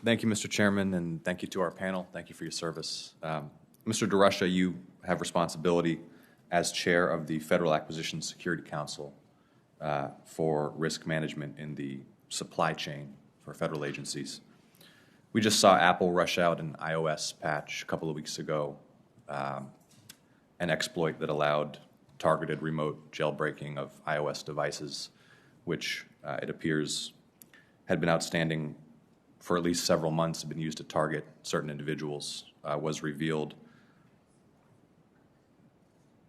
Thank you, Mr. Chairman, and thank you to our panel. Thank you for your service. Mr. DeRusha, you have responsibility as chair of the Federal Acquisition Security Council for risk management in the supply chain for federal agencies. We just saw Apple rush out an iOS patch a couple of weeks ago, an exploit that allowed targeted remote jailbreaking of iOS devices, which it appears had been outstanding for at least several months, had been used to target certain individuals, was revealed.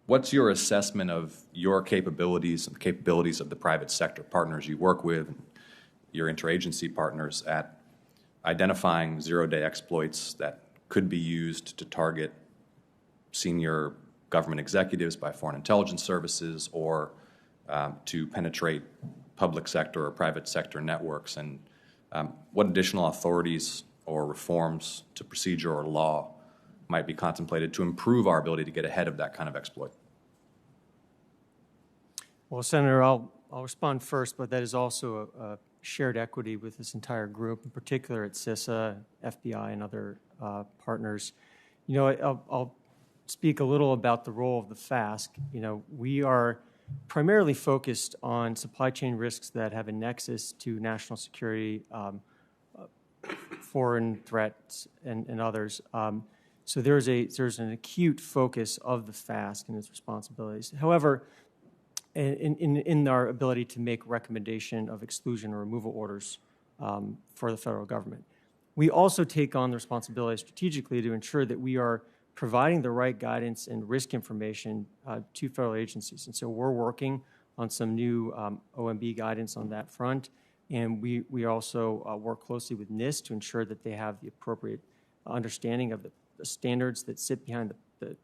What's your assessment of your capabilities and the capabilities of the private sector partners you work with, and your interagency partners, at identifying zero-day exploits that could be used to target senior government executives by foreign intelligence services, or to penetrate public sector or private sector networks, and what additional authorities or reforms to procedure or law might be contemplated to improve our ability to get ahead of that kind of exploit? Well, Senator, I'll respond first, but that is also a shared equity with this entire group, in particular at CISA, FBI, and other partners. You know, I'll speak a little about the role of the FASC. You know, we are primarily focused on supply chain risks that have a nexus to national security, foreign threats, and others. So there's an acute focus of the FASC and its responsibilities. However, in our ability to make recommendation of exclusion or removal orders for the federal government, we also take on the responsibility strategically to ensure that we are providing the right guidance and risk information to federal agencies. And so we're working on some new OMB guidance on that front. And we also work closely with NIST to ensure that they have the appropriate understanding of the standards that sit behind the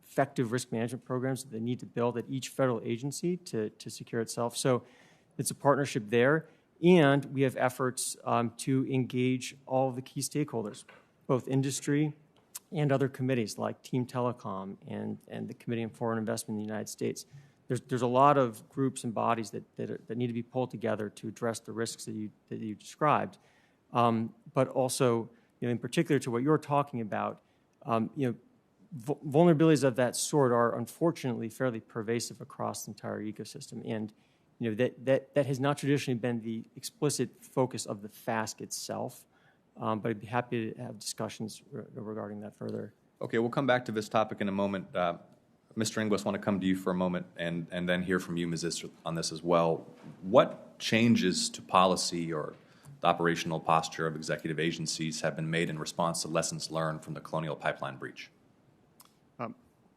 effective risk management programs that they need to build at each federal agency to secure itself. So it's a partnership there. And we have efforts to engage all of the key stakeholders, both industry and other committees like Team Telecom and the Committee on Foreign Investment in the United States. There's a lot of groups and bodies that need to be pulled together to address the risks that you described. But also, you know, in particular to what you're talking about, you know, vulnerabilities of that sort are unfortunately fairly pervasive across the entire ecosystem. And you know, that has not traditionally been the explicit focus of the FASC itself. But I'd be happy to have discussions regarding that further. Okay, we'll come back to this topic in a moment. Mr. Inglis, I want to come to you for a moment and then hear from you, Ms. Isser, on this as well. What changes to policy or the operational posture of executive agencies have been made in response to lessons learned from the Colonial Pipeline breach?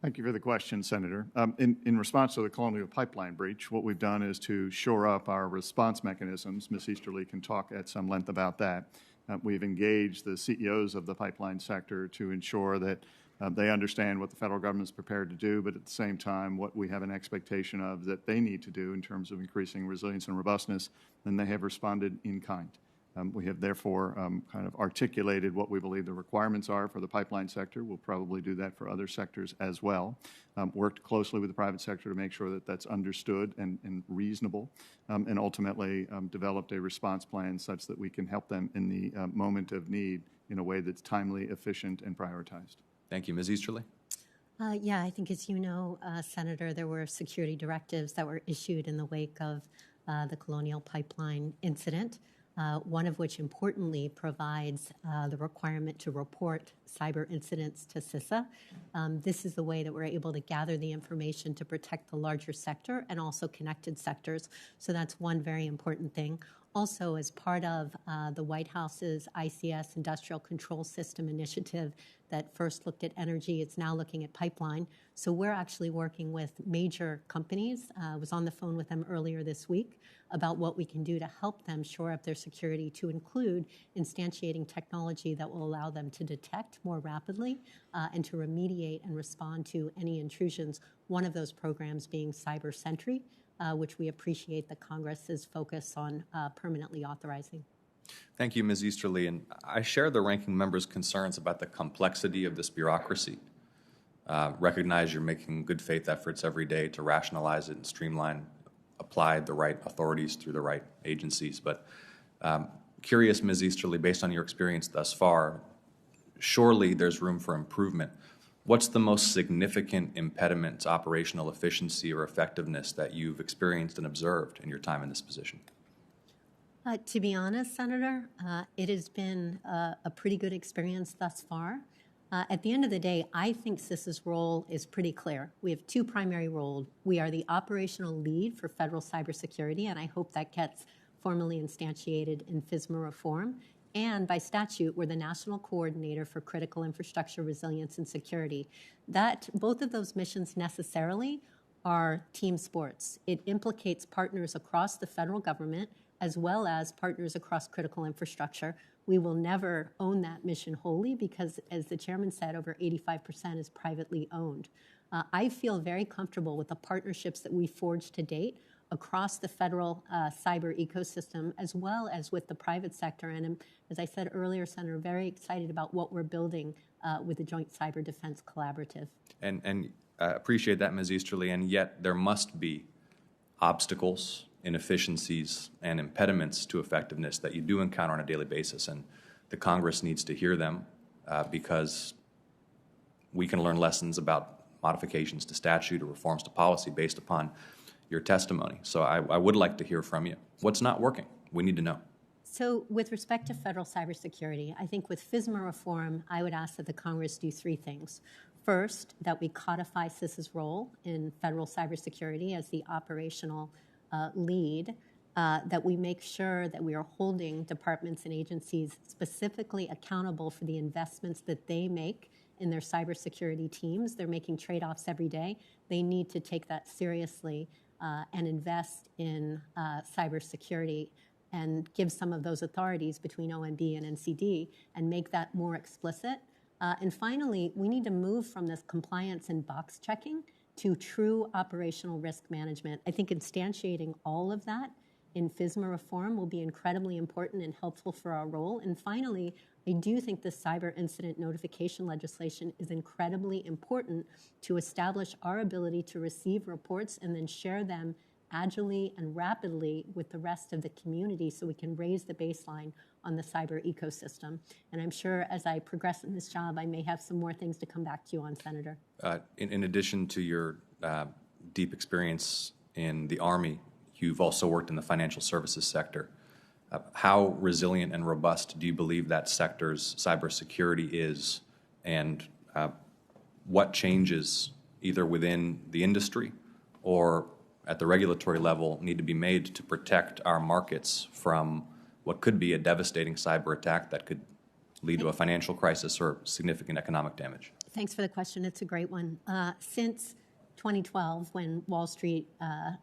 Thank you for the question, Senator. In response to the Colonial Pipeline breach, what we've done is to shore up our response mechanisms. Ms. Easterly can talk at some length about that. We've engaged the CEOs of the pipeline sector to ensure that they understand what the federal government is prepared to do, but at the same time, what we have an expectation of that they need to do in terms of increasing resilience and robustness, and they have responded in kind. We have therefore kind of articulated what we believe the requirements are for the pipeline sector. We'll probably do that for other sectors as well. Worked closely with the private sector to make sure that that's understood and reasonable, and ultimately developed a response plan such that we can help them in the moment of need in a way that's timely, efficient, and prioritized. Thank you. Ms. Easterly? Yeah, I think as you know, Senator, there were security directives that were issued in the wake of the Colonial Pipeline incident. One of which importantly provides the requirement to report cyber incidents to CISA. This is the way that we're able to gather the information to protect the larger sector and also connected sectors. So that's one very important thing. Also, as part of the White House's ICS Industrial Control System initiative that first looked at energy, it's now looking at pipeline. So we're actually working with major companies. I was on the phone with them earlier this week about what we can do to help them shore up their security, to include instantiating technology that will allow them to detect more rapidly and to remediate and respond to any intrusions. One of those programs being Cyber Sentry, which we appreciate the Congress's focus on permanently authorizing. Thank you, Ms. Easterly. And I share the ranking member's concerns about the complexity of this bureaucracy. Recognize you're making good faith efforts every day to rationalize it and streamline, apply the right authorities through the right agencies. But curious, Ms. Easterly, based on your experience thus far, surely there's room for improvement. What's the most significant impediment to operational efficiency or effectiveness that you've experienced and observed in your time in this position? To be honest, Senator, it has been a pretty good experience thus far. At the end of the day, I think CIS's role is pretty clear. We have two primary roles. We are the operational lead for federal cybersecurity, and I hope that gets formally instantiated in FISMA reform. And by statute, we're the national coordinator for critical infrastructure resilience and security. Both of those missions necessarily are team sports. It implicates partners across the federal government as well as partners across critical infrastructure. We will never own that mission wholly because, as the chairman said, over 85% is privately owned. I feel very comfortable with the partnerships that we forged to date across the federal cyber ecosystem, as well as with the private sector. And as I said earlier, Senator, very excited about what we're building with the Joint Cyber Defense Collaborative. And appreciate that, Ms. Easterly, and yet there must be obstacles, inefficiencies, and impediments to effectiveness that you do encounter on a daily basis, and the Congress needs to hear them because we can learn lessons about modifications to statute or reforms to policy based upon your testimony. So I would like to hear from you. What's not working? We need to know. So with respect to federal cybersecurity, I think with FISMA reform, I would ask that the Congress do three things. First, that we codify CIS's role in federal cybersecurity as the operational lead, that we make sure that we are holding departments and agencies specifically accountable for the investments that they make in their cybersecurity teams. They're making trade-offs every day. They need to take that seriously and invest in cybersecurity and give some of those authorities between OMB and NCD and make that more explicit. And finally, we need to move from this compliance and box checking to true operational risk management. I think instantiating all of that in FISMA reform will be incredibly important and helpful for our role. And finally, I do think the cyber incident notification legislation is incredibly important to establish our ability to receive reports and then share them agilely and rapidly with the rest of the community so we can raise the baseline on the cyber ecosystem. And I'm sure as I progress in this job, I may have some more things to come back to you on, Senator. In addition to your deep experience in the Army, you've also worked in the financial services sector. How resilient and robust do you believe that sector's cybersecurity is, and what changes either within the industry or at the regulatory level need to be made to protect our markets from what could be a devastating cyber attack that could lead to a financial crisis or significant economic damage? Thanks for the question. It's a great one. Since 2012, when Wall Street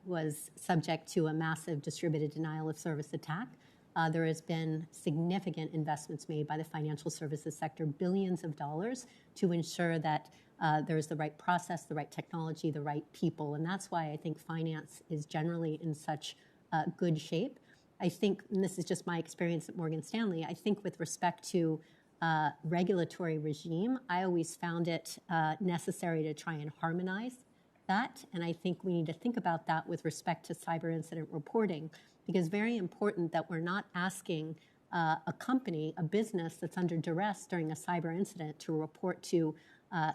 was subject to a massive distributed denial of service attack, there has been significant investments made by the financial services sector, billions of dollars, to ensure that there's the right process, the right technology, the right people. And that's why I think finance is generally in such good shape. I think, and this is just my experience at Morgan Stanley, I think with respect to regulatory regime, I always found it necessary to try and harmonize that. And I think we need to think about that with respect to cyber incident reporting, because very important that we're not asking a company, a business that's under duress during a cyber incident to report to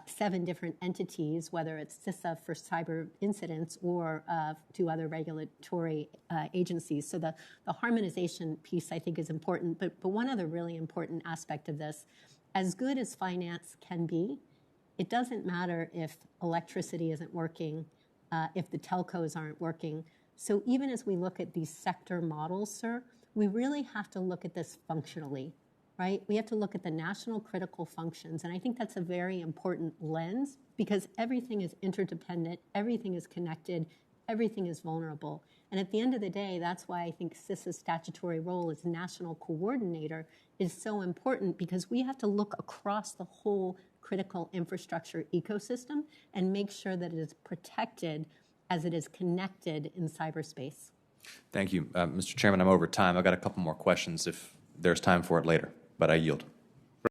7 different entities, whether it's CISA for cyber incidents or to other regulatory agencies. So the harmonization piece, I think, is important. But one other really important aspect of this, as good as finance can be, it doesn't matter if electricity isn't working, if the telcos aren't working. So even as we look at these sector models, sir, we really have to look at this functionally, right? We have to look at the national critical functions. And I think that's a very important lens because everything is interdependent, everything is connected, everything is vulnerable. And at the end of the day, that's why I think CISA's statutory role as national coordinator is so important, because we have to look across the whole critical infrastructure ecosystem and make sure that it is protected as it is connected in cyberspace. Thank you. Mr. Chairman, I'm over time. I've got a couple more questions if there's time for it later, but I yield.